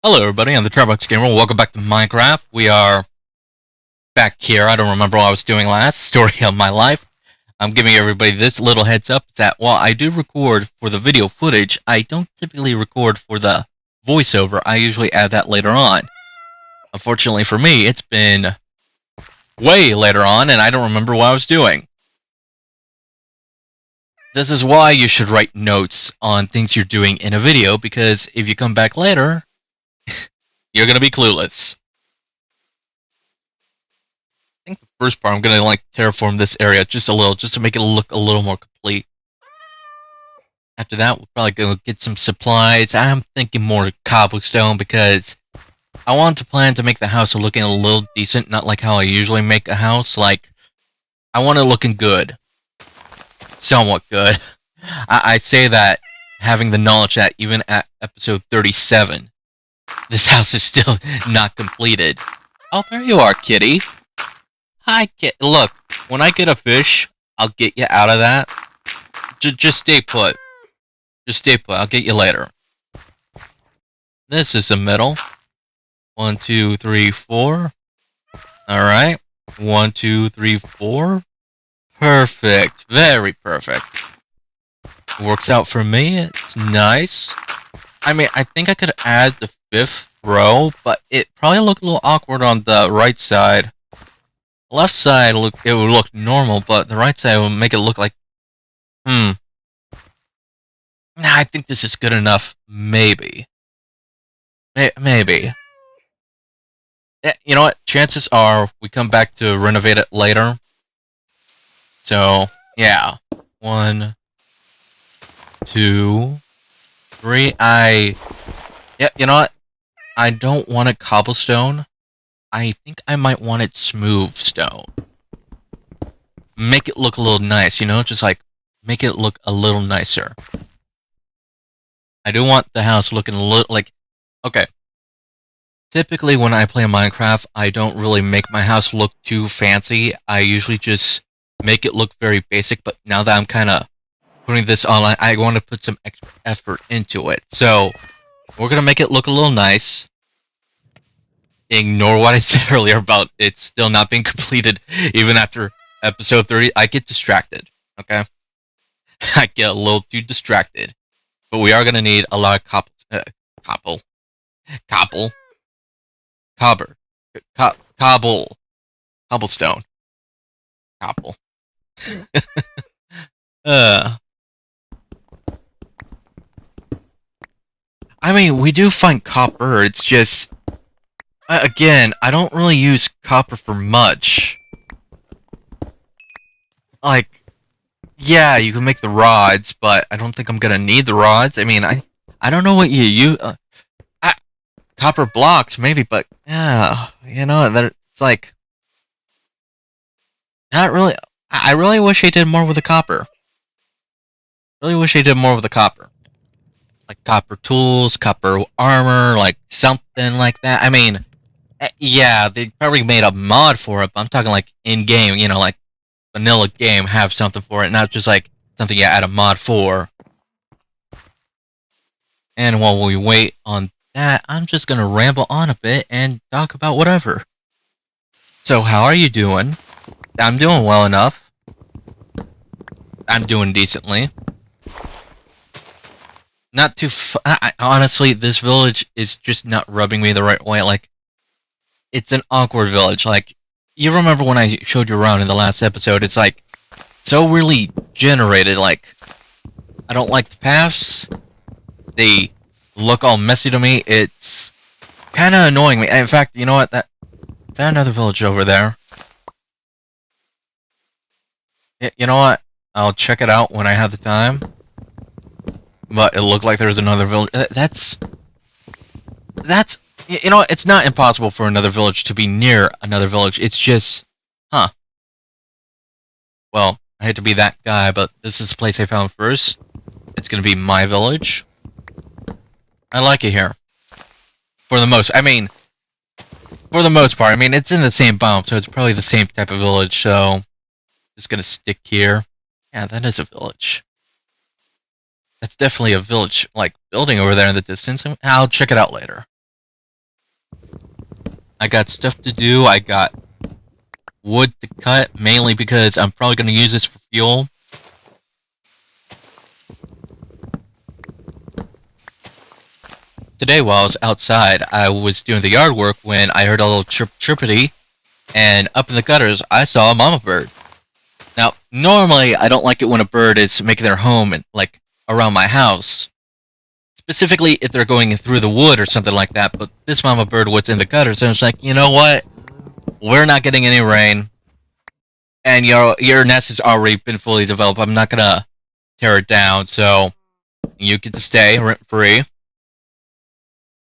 Hello everybody, I'm the Starbucks Gamer. Welcome back to Minecraft. We are back here. I don't remember what I was doing last. Story of my life. I'm giving everybody this little heads up that while I do record for the video footage, I don't typically record for the voiceover. I usually add that later on. Unfortunately for me, it's been way later on and I don't remember what I was doing. This is why you should write notes on things you're doing in a video, because if you come back later, you're gonna be clueless. I think the first part I'm gonna terraform this area just a little, just to make it look a little more complete. After that, we're probably gonna get some supplies. I'm thinking more cobblestone because I want to plan to make the house looking a little decent, not like how I usually make a house. Like, I want it looking good. Somewhat good. I say that having the knowledge that even at episode 37, this house is still not completed. Oh, there you are, kitty. Hi, kid. Look, when I get a fish, I'll get you out of that. Just stay put. Just stay put. I'll get you later. This is the middle. 1, 2, 3, 4. Alright. 1, 2, 3, 4. Perfect. Very perfect. Works out for me. It's nice. I mean, I think I could add the 5th row, but it probably looked a little awkward on the right side. Left side, it would look normal, but the right side would make it look like, Nah, I think this is good enough. Maybe. Maybe. You know what? Chances are we come back to renovate it later. So, yeah. 1, 2, 3. Yeah, you know what? I don't want it cobblestone. I think I might want it smooth stone. Make it look a little nice, you know? Just like, make it look a little nicer. I do want the house looking a little like... Okay. Typically when I play Minecraft, I don't really make my house look too fancy. I usually just make it look very basic, but now that I'm kind of putting this online, I want to put some extra effort into it. So, we're going to make it look a little nice. Ignore what I said earlier about it still not being completed even after episode 30. I get distracted, okay? I get a little too distracted. But we are going to need a lot of cobblestone. Cobble. I mean, we do find copper, it's just... Again, I don't really use copper for much. Like, yeah, you can make the rods, but I don't think I'm gonna need the rods. I mean, I don't know what you use. Copper blocks, maybe, but yeah, you know, it's like... Not really... I really wish I did more with the copper. Really wish I did more with the copper. Like copper tools, copper armor, like something like that. I mean... Yeah, they probably made a mod for it, but I'm talking like in-game, you know, like vanilla game, have something for it, not just like something you add a mod for. And while we wait on that, I'm just gonna ramble on a bit and talk about whatever. So, how are you doing? I'm doing well enough. I'm doing decently. Not too honestly, this village is just not rubbing me the right way, like... It's an awkward village. Like, you remember when I showed you around in the last episode, it's like, so really generated, like, I don't like the paths, they look all messy to me, it's kinda annoying me. In fact, you know what, is that another village over there? You know what, I'll check it out when I have the time, but it looked like there was another village. That's... You know, it's not impossible for another village to be near another village. It's just... Huh. Well, I hate to be that guy, but this is the place I found first. It's gonna be my village. I like it here. For the most... I mean... For the most part. I mean, it's in the same biome, so it's probably the same type of village, so... Just gonna stick here. Yeah, that is a village. That's definitely a village, like, building over there in the distance. I'll check it out later. I got stuff to do. I got wood to cut, mainly because I'm probably going to use this for fuel. Today, while I was outside, I was doing the yard work when I heard a little chirpity, and up in the gutters, I saw a mama bird. Now, normally, I don't like it when a bird is making their home like around my house, specifically if they're going through the wood or something like that. But this mama bird was in the gutters, and I was like, you know what? We're not getting any rain, and your nest has already been fully developed. I'm not gonna tear it down, so you get to stay rent free.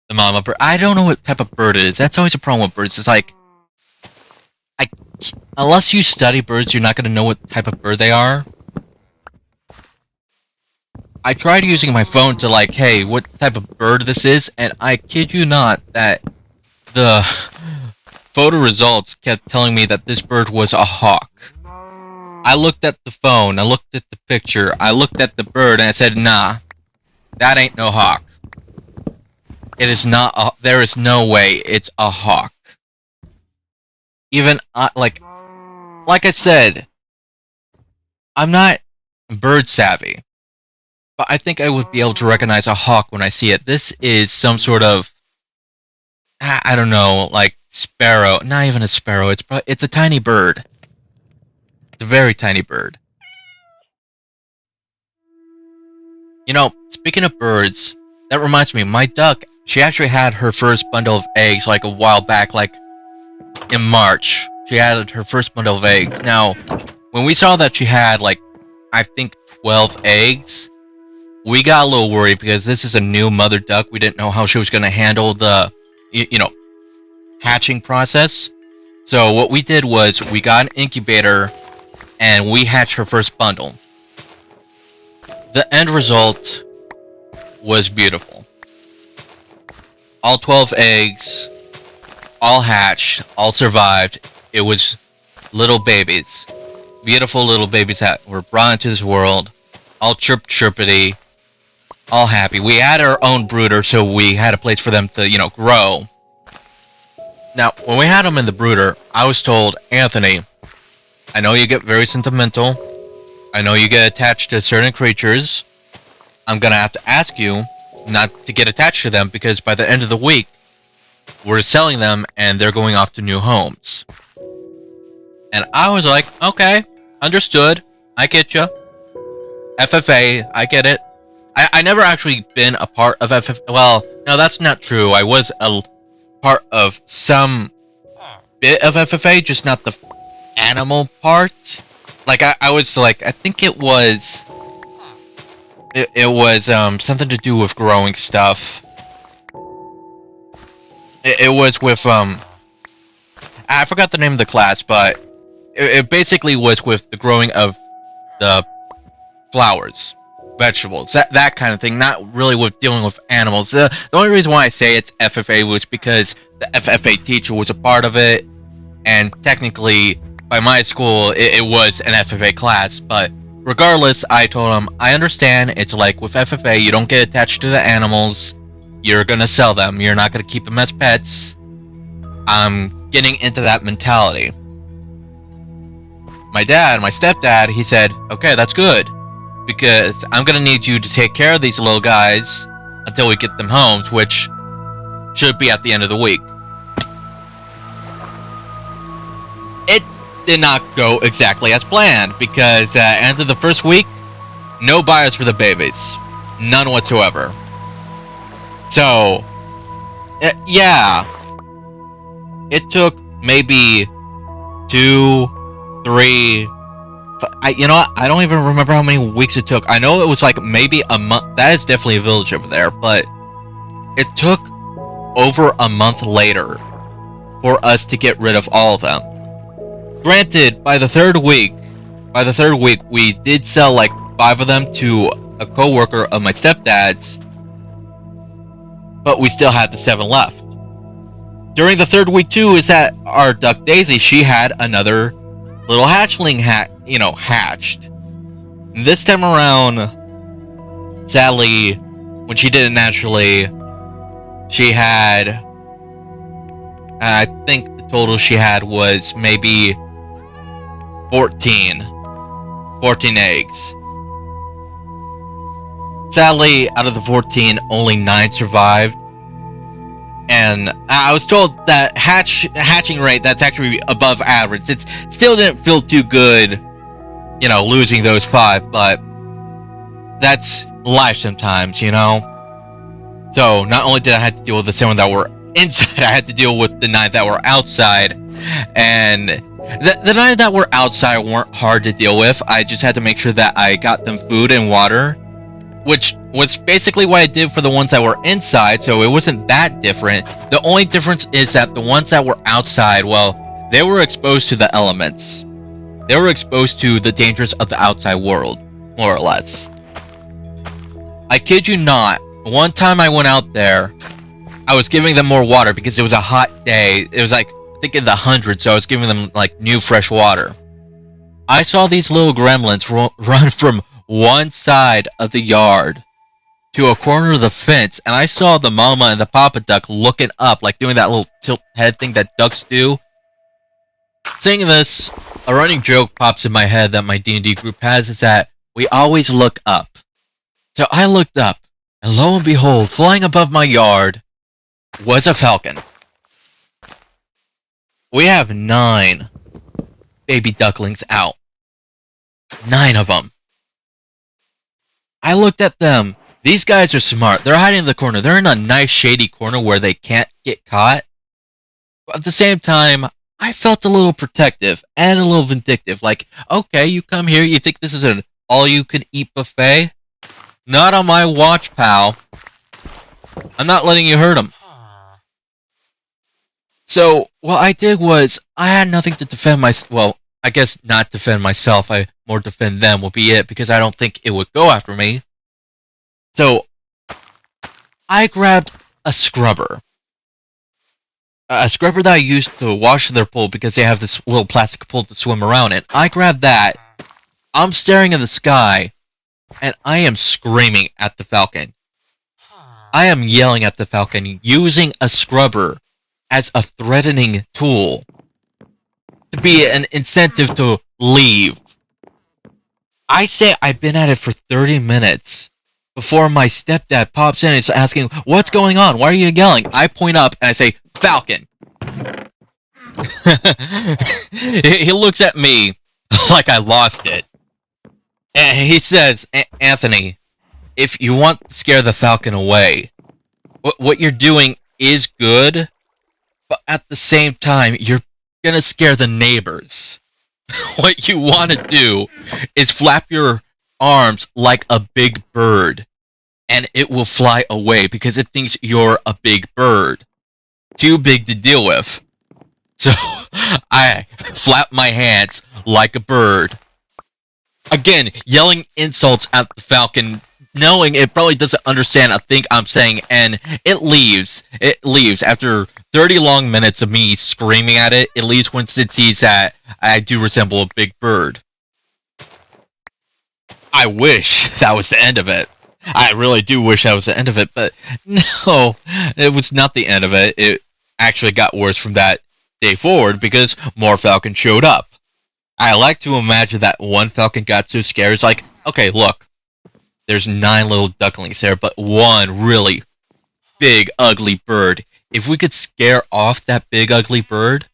The mama bird. I don't know what type of bird it is. That's always a problem with birds. It's like, unless you study birds, you're not gonna know what type of bird they are. I tried using my phone to like, hey, what type of bird this is, and I kid you not that the photo results kept telling me that this bird was a hawk. I looked at the phone, I looked at the picture, I looked at the bird, and I said, nah, that ain't no hawk. It is not there is no way it's a hawk. Even, like I said, I'm not bird savvy, but I think I would be able to recognize a hawk when I see it. This is some sort of, I don't know, like sparrow. Not even a sparrow. It's a tiny bird. It's a very tiny bird. You know, speaking of birds, that reminds me, my duck, she actually had her first bundle of eggs like a while back, like in March. She had her first bundle of eggs. Now, when we saw that she had like, I think 12 eggs, we got a little worried because this is a new mother duck. We didn't know how she was going to handle the, hatching process. So what we did was we got an incubator and we hatched her first bundle. The end result was beautiful. All 12 eggs, all hatched, all survived. It was little babies. Beautiful little babies that were brought into this world. All chirpity. All happy. We had our own brooder, so we had a place for them to, grow. Now, when we had them in the brooder, I was told, Anthony, I know you get very sentimental. I know you get attached to certain creatures. I'm gonna have to ask you not to get attached to them because by the end of the week, we're selling them and they're going off to new homes. And I was like, okay, understood. I get you. FFA, I get it. I never actually been a part of FFA. Well, no, that's not true. I was a part of some bit of FFA, just not the animal part. Like, I was like, I think it was something to do with growing stuff. It was with, I forgot the name of the class, but it basically was with the growing of the flowers, vegetables, that kind of thing, not really with dealing with animals. The only reason why I say it's FFA was because the FFA teacher was a part of it, and technically, by my school, it was an FFA class, but regardless, I told him, I understand, it's like with FFA, you don't get attached to the animals, you're gonna sell them, you're not gonna keep them as pets. I'm getting into that mentality. My stepdad, he said, okay, that's good, because I'm gonna need you to take care of these little guys until we get them homes, which should be at the end of the week. It did not go exactly as planned, because end of the first week, no buyers for the babies. None whatsoever. So, yeah. It took maybe 2, 3... you know what? I don't even remember how many weeks it took. I know it was like maybe a month. That is definitely a village over there, but it took over a month later for us to get rid of all of them. Granted, by the third week, we did sell like 5 of them to a co-worker of my stepdad's, but we still had the 7 left. During the third week too, is that our duck Daisy, she had another little hatchling hatched. This time around, sadly, when she did it naturally, she had, I think the total she had was maybe 14. 14 eggs. Sadly, out of the 14, only 9 survived. And I was told that hatching rate, that's actually above average. It still didn't feel too good, you know, losing those 5, but that's life sometimes, you know? So, not only did I have to deal with the 7 that were inside, I had to deal with the 9 that were outside. And the 9 that were outside weren't hard to deal with. I just had to make sure that I got them food and water, which was basically what I did for the ones that were inside, so it wasn't that different. The only difference is that the ones that were outside, well, they were exposed to the elements. They were exposed to the dangers of the outside world, more or less. I kid you not, one time I went out there, I was giving them more water because it was a hot day. It was like, I think in the hundreds, so I was giving them like new fresh water. I saw these little gremlins run from one side of the yard to a corner of the fence, and I saw the mama and the papa duck looking up, like doing that little tilt head thing that ducks do. Saying this, a running joke pops in my head that my D&D group has is that we always look up. So I looked up, and lo and behold, flying above my yard was a falcon. We have 9 baby ducklings out. 9 of them. I looked at them. These guys are smart. They're hiding in the corner. They're in a nice shady corner where they can't get caught. But at the same time, I felt a little protective and a little vindictive. Like, okay, you come here, you think this is an all-you-can-eat buffet? Not on my watch, pal. I'm not letting you hurt them. So, what I did was, I had nothing to defend myself. Well, I guess not defend myself. I more defend them will be it, because I don't think it would go after me. So, I grabbed a scrubber. A scrubber that I used to wash their pool because they have this little plastic pool to swim around in. I grabbed that. I'm staring at the sky, and I am screaming at the falcon. I am yelling at the falcon using a scrubber as a threatening tool to be an incentive to leave. I say I've been at it for 30 minutes before my stepdad pops in and is asking, what's going on? Why are you yelling? I point up and I say, falcon. He looks at me like I lost it. And he says, Anthony, if you want to scare the falcon away, what you're doing is good, but at the same time, you're gonna scare the neighbors. What you want to do is flap your arms like a big bird, and it will fly away because it thinks you're a big bird. Too big to deal with. So, I flap my hands like a bird. Again, yelling insults at the falcon, knowing it probably doesn't understand a thing I'm saying, and it leaves. It leaves. After 30 long minutes of me screaming at it, it leaves once it sees that I do resemble a big bird. I wish that was the end of it. I really do wish that was the end of it, but no, it was not the end of it. It actually got worse from that day forward because more falcons showed up. I like to imagine that one falcon got so scared, it's like, okay, look, there's 9 little ducklings there, but one really big, ugly bird. If we could scare off that big, ugly bird,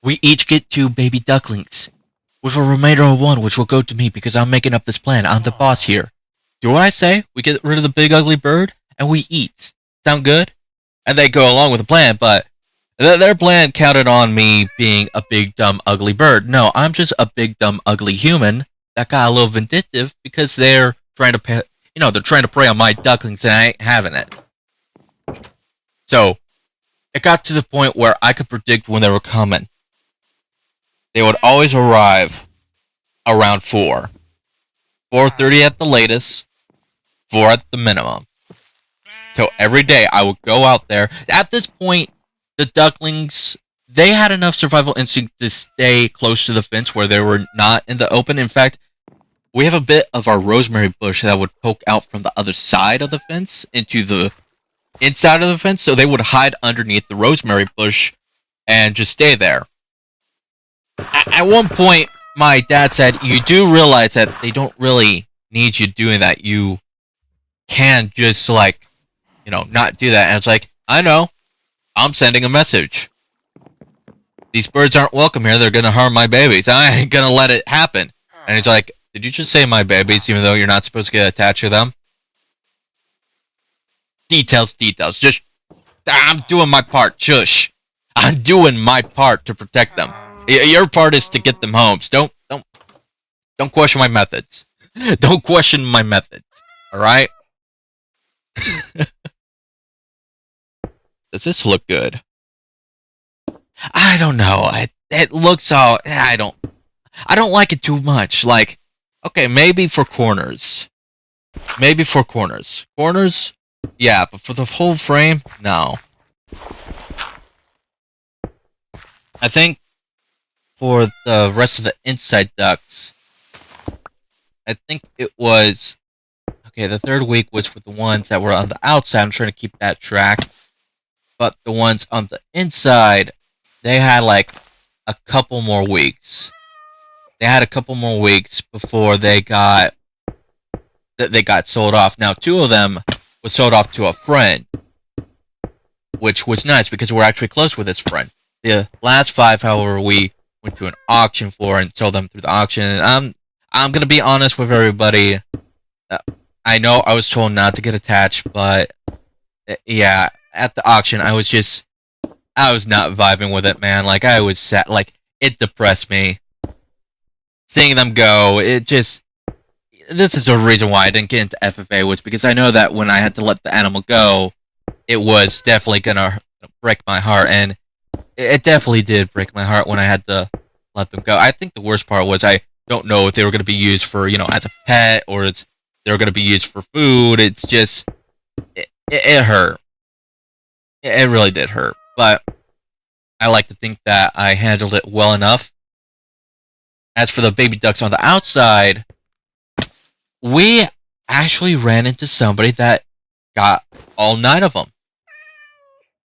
we each get 2 baby ducklings, with a remainder of 1, which will go to me because I'm making up this plan. I'm the boss here. Do what I say, we get rid of the big, ugly bird, and we eat. Sound good? And they go along with the plan, but their plan counted on me being a big, dumb, ugly bird. No, I'm just a big, dumb, ugly human that got a little vindictive because they're trying to, they're trying to prey on my ducklings and I ain't having it. So, it got to the point where I could predict when they were coming. They would always arrive around 4. 4:30 at the latest, 4 at the minimum. So every day I would go out there. At this point, the ducklings, they had enough survival instinct to stay close to the fence where they were not in the open. In fact, we have a bit of our rosemary bush that would poke out from the other side of the fence into inside of the fence, so they would hide underneath the rosemary bush and just stay there. At one point, my dad said, "You do realize that they don't really need you doing that. You can just not do that." And it's like, I know. I'm sending a message. These birds aren't welcome here. They're gonna harm my babies. I ain't gonna let it happen. And he's like, "Did you just say my babies, even though you're not supposed to get attached to them?" Details. Just, I'm doing my part. Shush. I'm doing my part to protect them. Your part is to get them homes. Don't question my methods. Don't question my methods. All right. Does this look good? I don't know. It looks all. I don't like it too much. Like, okay, maybe for corners. Corners, yeah, but for the whole frame, no. I think for the rest of the inside ducts, I think it was... Okay, the third week was for the ones that were on the outside. I'm trying to keep that track. But the ones on the inside, they had like a couple more weeks. They had a couple more weeks before they got sold off. Now, 2 of them was sold off to a friend, which was nice because we're actually close with this friend. The last 5, however, we went to an auction for and sold them through the auction. And I'm gonna be honest with everybody. I know I was told not to get attached, but yeah, at the auction, I was not vibing with it, man. Like, I was sad. Like, it depressed me. Seeing them go, this is a reason why I didn't get into FFA, was because I know that when I had to let the animal go, it was definitely gonna break my heart, and it definitely did break my heart when I had to let them go. I think the worst part was I don't know if they were gonna be used for, as a pet, or they were gonna be used for food. It's just, it hurt. It really did hurt, but I like to think that I handled it well enough. As for the baby ducks on the outside, we actually ran into somebody that got all 9 of them.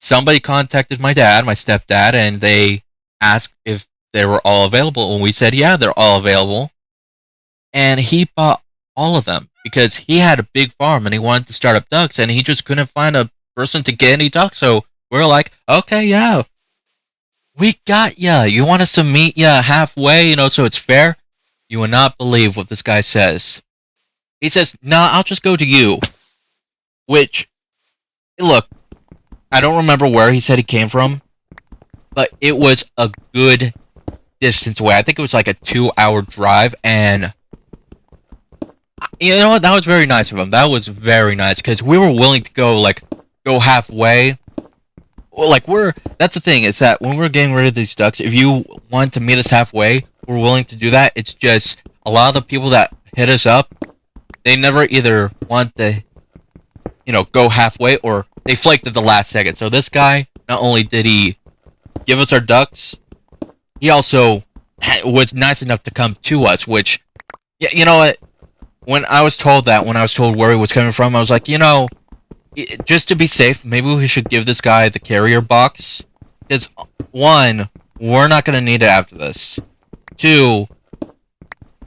Somebody contacted my dad, my stepdad, and they asked if they were all available, and we said, yeah, they're all available. And he bought all of them because he had a big farm and he wanted to start up ducks, and he just couldn't find a person to get any ducks. So we're like, okay, yeah, we got ya. You want us to meet ya halfway, so it's fair? You will not believe what this guy says. He says, nah, I'll just go to you. Which, look, I don't remember where he said he came from, but it was a good distance away. I think it was like a 2-hour drive, and you know what? That was very nice of him. That was very nice, because we were willing to go halfway. Well, that's the thing, is that when we're getting rid of these ducks, if you want to meet us halfway, we're willing to do that. It's just, a lot of the people that hit us up, they never either want to, go halfway, or they flaked at the last second. So this guy, not only did he give us our ducks, he also was nice enough to come to us, which, you know what? When I was told where he was coming from, I was like, just to be safe, maybe we should give this guy the carrier box. Because, 1, we're not going to need it after this. 2,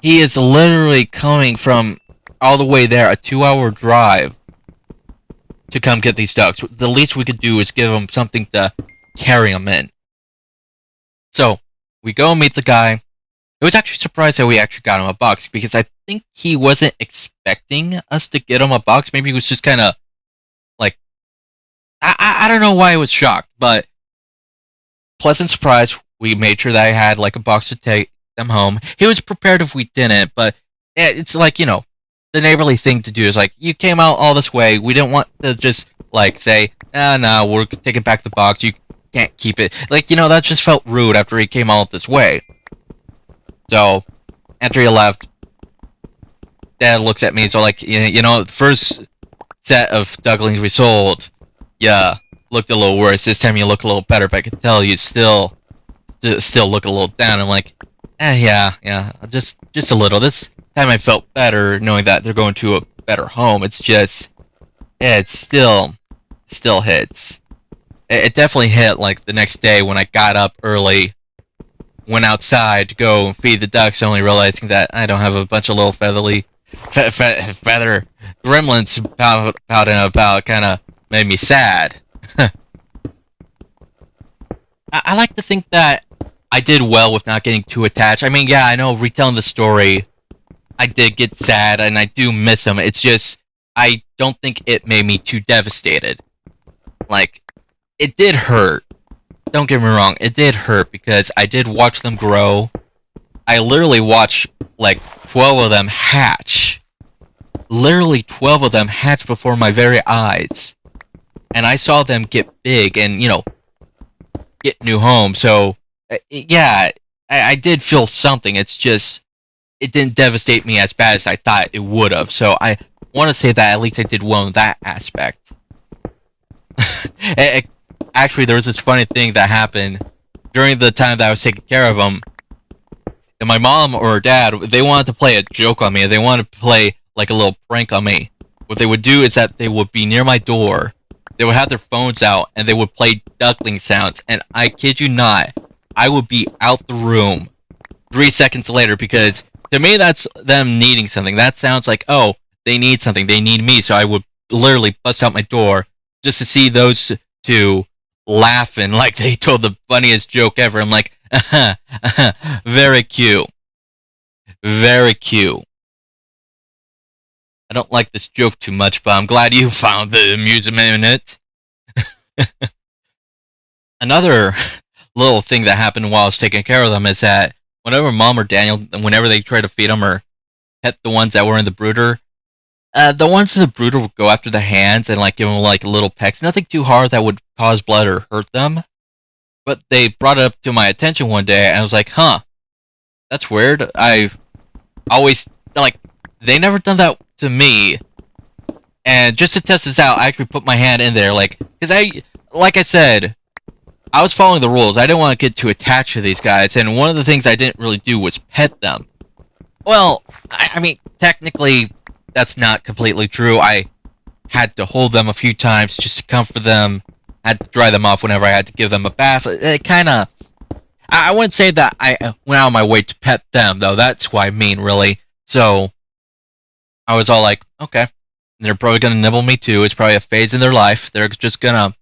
he is literally coming from all the way there, a 2-hour drive, to come get these ducks. The least we could do is give him something to carry him in. So, we go and meet the guy. I was actually surprised that we actually got him a box, because I think he wasn't expecting us to get him a box. Maybe he was just kind of I don't know why I was shocked, but pleasant surprise. We made sure that I had a box to take them home. He was prepared if we didn't, but it's the neighborly thing to do is you came out all this way. We didn't want to just say, nah, we're taking back the box. You can't keep it. That just felt rude after he came all this way. So after he left, Dad looks at me. So the first set of ducklings we sold, yeah, looked a little worse. This time you look a little better, but I could tell you still look a little down. I'm like, yeah, just a little. This time I felt better knowing that they're going to a better home. It's just, yeah, it's still still hits. It definitely hit like the next day when I got up early, went outside to go feed the ducks, only realizing that I don't have a bunch of little feather gremlins about and about. Kind of made me sad. I like to think that I did well with not getting too attached. I mean, yeah, I know retelling the story, I did get sad and I do miss them. It's just, I don't think it made me too devastated. Like, it did hurt. Don't get me wrong, it did hurt because I did watch them grow. I literally watched like 12 of them hatch. Literally 12 of them hatch before my very eyes. And I saw them get big and, you know, get new homes. So, yeah, I did feel something. It's just, it didn't devastate me as bad as I thought it would have. So I want to say that at least I did well in that aspect. Actually, there was this funny thing that happened during the time that I was taking care of them. And my mom or dad, they wanted to play a joke on me. They wanted to play like a little prank on me. What they would do is that they would be near my door. They would have their phones out and they would play duckling sounds. And I kid you not, I would be out the room 3 seconds later because to me that's them needing something. That sounds like, oh, they need something. They need me. So I would literally bust out my door just to see those two laughing like they told the funniest joke ever. I'm like, very cute. Very cute. I don't like this joke too much, but I'm glad you found the amusement in it. Another little thing that happened while I was taking care of them is that whenever Mom or Daniel, whenever they try to feed them or pet the ones that were in the brooder, the ones in the brooder would go after the hands and like give them like little pecks. Nothing too hard that would cause blood or hurt them. But they brought it up to my attention one day, and I was like, huh, that's weird. I've always, like, they never done that to me. And just to test this out, I actually put my hand in there, like, because like I said, I was following the rules. I didn't want to get too attached to these guys, and one of the things I didn't really do was pet them. Well, I mean, technically, that's not completely true. I had to hold them a few times just to comfort them. I had to dry them off whenever I had to give them a bath. It kind of... I wouldn't say that I went out of my way to pet them, though. That's what I mean, really. So, I was all like, okay. They're probably going to nibble me, too. It's probably a phase in their life. They're just going to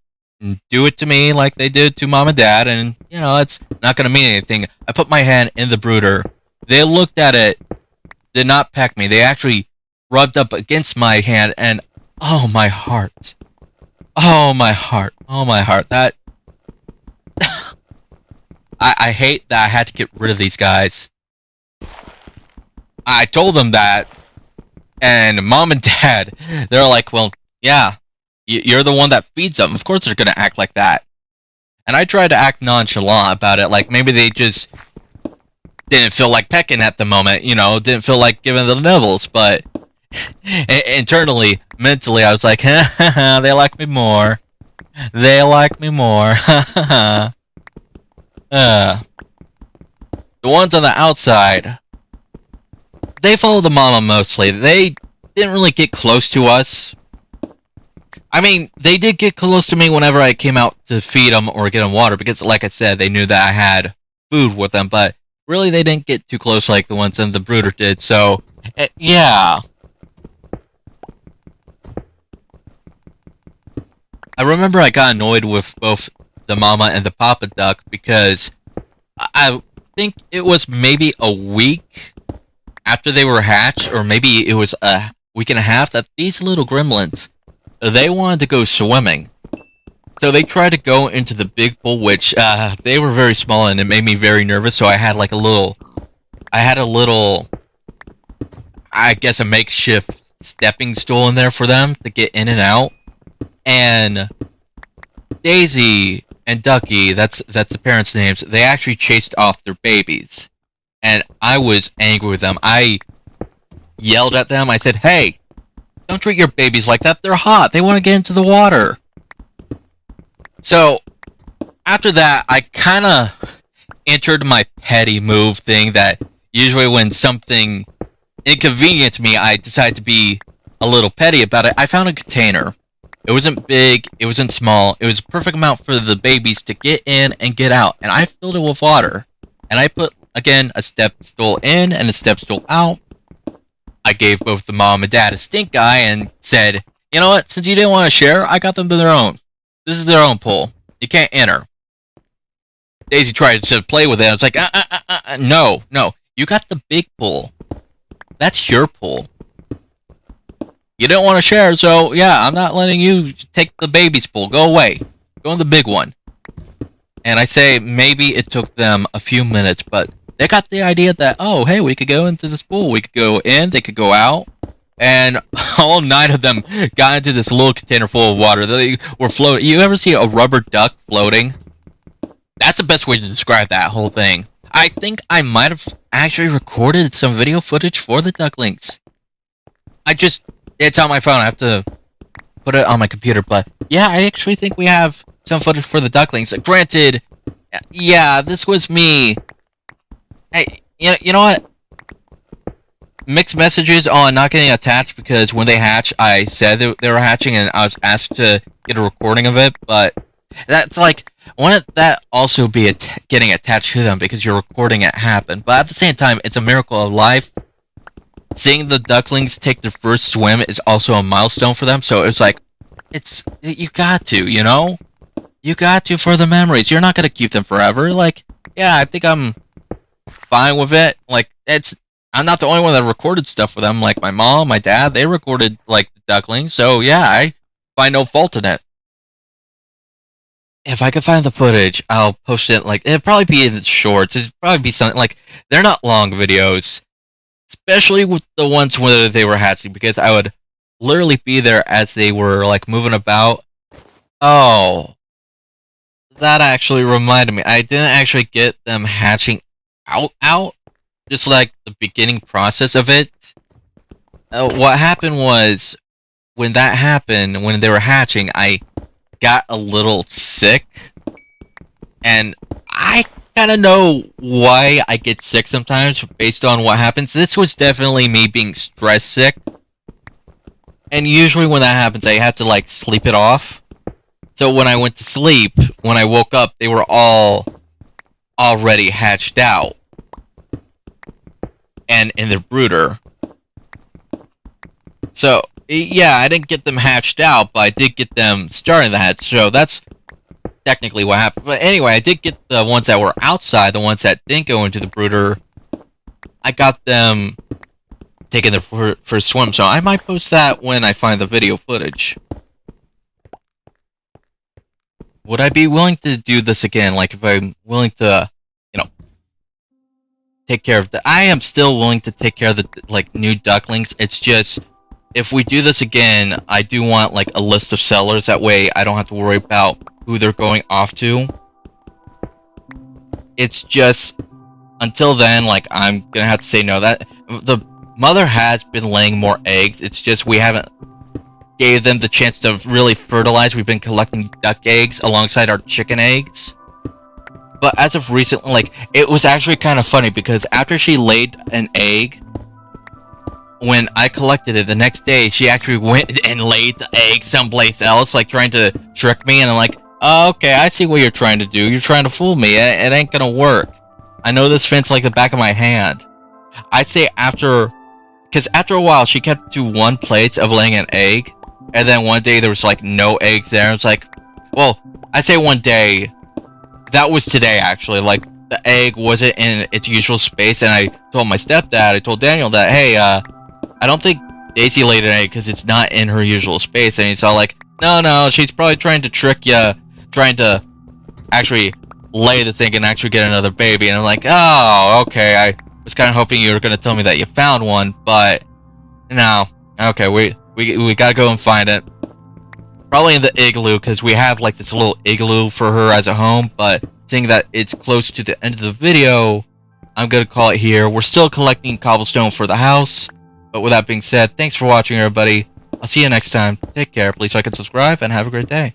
do it to me like they did to Mom and Dad, and, you know, it's not going to mean anything. I put my hand in the brooder. They looked at it, did not peck me. They actually rubbed up against my hand, and oh, my heart. Oh, my heart. Oh, my heart. That... I hate that I had to get rid of these guys. I told them that, and Mom and Dad, they're like, well, yeah, you're the one that feeds them. Of course they're going to act like that. And I tried to act nonchalant about it, like maybe they just didn't feel like pecking at the moment, you know, didn't feel like giving the nibbles, but internally, mentally, I was like, they like me more. They like me more. The ones on the outside, they follow the mama mostly. They didn't really get close to us. I mean, they did get close to me whenever I came out to feed them or get them water, because like I said, they knew that I had food with them, but really they didn't get too close like the ones in the brooder did, so, yeah. I remember I got annoyed with both the mama and the papa duck because I think it was maybe a week after they were hatched, or maybe it was a week and a half, that these little gremlins, they wanted to go swimming. So they tried to go into the big pool, which they were very small and it made me very nervous, so I had like a little, I guess a makeshift stepping stool in there for them to get in and out. And Daisy and Ducky, that's the parents' names, they actually chased off their babies. And I was angry with them. I yelled at them. I said, hey, don't treat your babies like that. They're hot. They want to get into the water. So, after that, I kind of entered my petty move thing that usually when something inconvenience me, I decide to be a little petty about it. I found a container. It wasn't big, it wasn't small. It was a perfect amount for the babies to get in and get out. And I filled it with water. And I put, again, a step stool in and a step stool out. I gave both the mom and dad a stink eye and said, you know what, since you didn't want to share, I got them to their own. This is their own pool. You can't enter. Daisy tried to play with it. I was like, no. You got the big pool. That's your pool. You didn't want to share, so yeah, I'm not letting you take the baby's pool. Go away. Go in the big one. And I say maybe it took them a few minutes, but they got the idea that, oh, hey, we could go into this pool. We could go in, they could go out. And all 9 of them got into this little container full of water. They were floating. You ever see a rubber duck floating? That's the best way to describe that whole thing. I think I might have actually recorded some video footage for the ducklings. It's on my phone. I have to put it on my computer. But yeah, I actually think we have some footage for the ducklings. Granted, yeah, this was me. Hey, you know what? Mixed messages on not getting attached because when they hatch, I said they were hatching and I was asked to get a recording of it. But that's like, wouldn't that also be getting attached to them because you're recording it happen? But at the same time, it's a miracle of life. Seeing the ducklings take their first swim is also a milestone for them. So it's like, you got to, you know? You got to for the memories. You're not going to keep them forever. Like, yeah, I think I'm fine with it. Like, I'm not the only one that recorded stuff for them. Like, my mom, my dad, they recorded, like, the ducklings. So, yeah, I find no fault in it. If I could find the footage, I'll post it, like, it'd probably be in shorts. It'd probably be something, like, they're not long videos. Especially with the ones where they were hatching, because I would literally be there as they were, like, moving about. Oh. That actually reminded me. I didn't actually get them hatching out. Just, like, the beginning process of it. What happened was, when that happened, when they were hatching, I got a little sick. And I kind of know why I get sick sometimes based on what happens. This was definitely me being stress sick. And usually when that happens, I have to, like, sleep it off. So when I went to sleep, when I woke up, they were all already hatched out. And in their brooder. So, yeah, I didn't get them hatched out, but I did get them starting the hatch. So that's technically what happened. But anyway, I did get the ones that were outside, the ones that didn't go into the brooder. I got them taking their first swim, so I might post that when I find the video footage. Would I be willing to do this again? Like, if I'm willing to, take care of the... I am still willing to take care of the, like, new ducklings. It's just, if we do this again, I do want, like, a list of sellers. That way, I don't have to worry about who they're going off to. It's just, until then, like, I'm gonna have to say no. That the mother has been laying more eggs. It's just we haven't gave them the chance to really fertilize. We've been collecting duck eggs alongside our chicken eggs. But as of recently, like, it was actually kind of funny because after she laid an egg, when I collected it the next day, she actually went and laid the egg someplace else, like trying to trick me. And I'm like, oh, okay, I see what you're trying to do. You're trying to fool me. It ain't gonna work. I know this fence like the back of my hand. I'd say because after a while, she kept to one place of laying an egg. And then one day there was like no eggs there. It's like, well, I say one day. That was today, actually. Like, the egg wasn't in its usual space, and I told my stepdad, I told Daniel that, hey, I don't think Daisy laid an egg because it's not in her usual space. And he's all like, no, she's probably trying to trick you, trying to actually lay the thing and actually get another baby. And I'm like, oh, okay, I was kind of hoping you were going to tell me that you found one, but no. Okay, we gotta go and find it. Probably in the igloo, because we have like this little igloo for her as a home, but seeing that it's close to the end of the video, I'm gonna call it here. We're still collecting cobblestone for the house, but with that being said, thanks for watching, everybody. I'll see you next time. Take care, please like and subscribe, and have a great day.